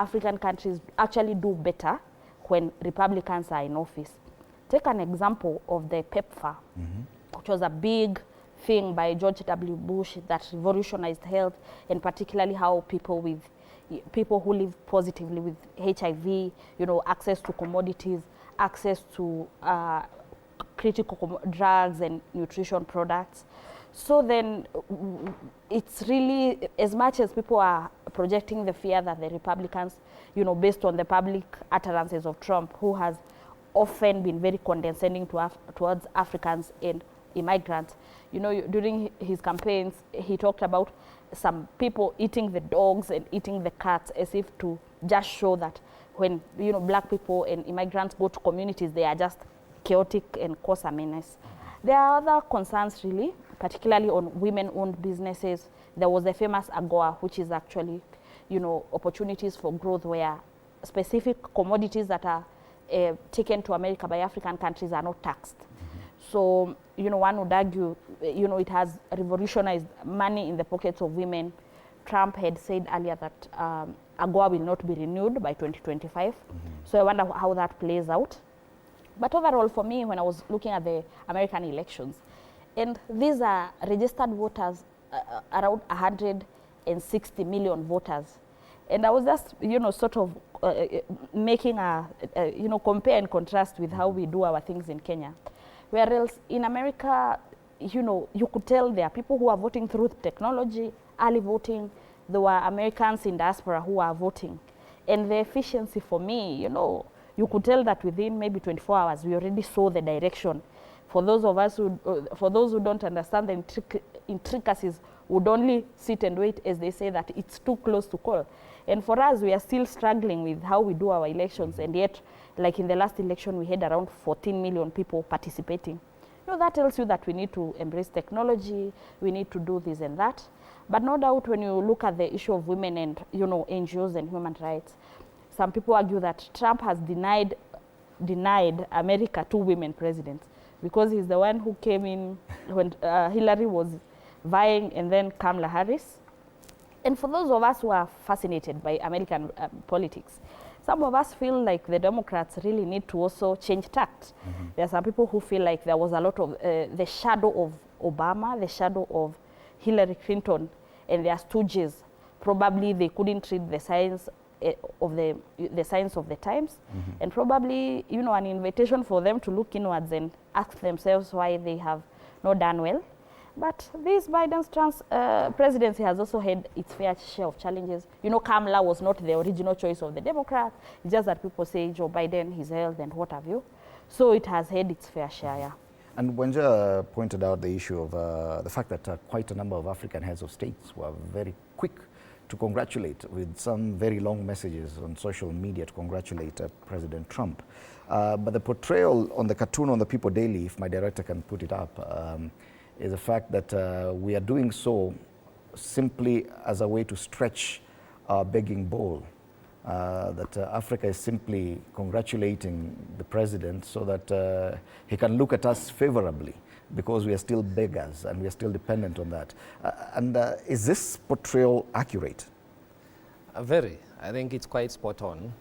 African countries actually do better when Republicans are in office. Take an example of the PEPFAR, which was a big thing by George W. Bush that revolutionized health, and particularly how people who live positively with HIV, you know, access to commodities, access to critical drugs and nutrition products. So then it's really, as much as people are projecting the fear that the Republicans, you know, based on the public utterances of Trump, who has often been very condescending towards Africans and immigrants. You know, during his campaigns, he talked about some people eating the dogs and eating the cats, as if to just show that when, you know, black people and immigrants go to communities, they are just chaotic and cause a menace. There are other concerns really, particularly on women-owned businesses. There was a famous AGOA, which is actually, you know, opportunities for growth where specific commodities that are taken to America by African countries are not taxed. So, you know, one would argue, you know, it has revolutionized money in the pockets of women. Trump had said earlier that AGOA will not be renewed by 2025. So I wonder how that plays out. But overall, for me, when I was looking at the American elections, and these are registered voters, around 160 million voters. And I was just, you know, sort of making a, you know, compare and contrast with how we do our things in Kenya. Whereas in America, you know, you could tell there are people who are voting through technology, early voting. There were Americans in diaspora who are voting. And the efficiency for me, you know, you could tell that within maybe 24 hours, we already saw the direction. For those of us who, for those who don't understand the intricacies, would only sit and wait, as they say, that it's too close to call. And for us, we are still struggling with how we do our elections, and yet, like in the last election, we had around 14 million people participating. You know, that tells you that we need to embrace technology, we need to do this and that. But no doubt, when you look at the issue of women and, you know, NGOs and human rights, some people argue that Trump has denied America 2 women presidents, because he's the one who came in when Hillary was vying, and then Kamala Harris. And for those of us who are fascinated by American politics, some of us feel like the Democrats really need to also change tact. There are some people who feel like there was a lot of the shadow of Obama, the shadow of Hillary Clinton, and their stooges. Probably they couldn't read the signs of the signs of the times, and probably, you know, an invitation for them to look inwards and ask themselves why they have not done well. But this Biden's presidency has also had its fair share of challenges. You know, Kamala was not the original choice of the Democrats. It's just that people say Joe Biden, his health, and what have you. So it has had its fair share, yeah. And Wanja pointed out the issue of the fact that quite a number of African heads of states were very quick to congratulate, with some very long messages on social media to congratulate President Trump. But the portrayal on the cartoon on the People Daily, if my director can put it up, is the fact that we are doing so simply as a way to stretch our begging bowl. That Africa is simply congratulating the president so that he can look at us favorably, because we are still beggars and we are still dependent on that. Is this portrayal accurate? Very. I think it's quite spot on.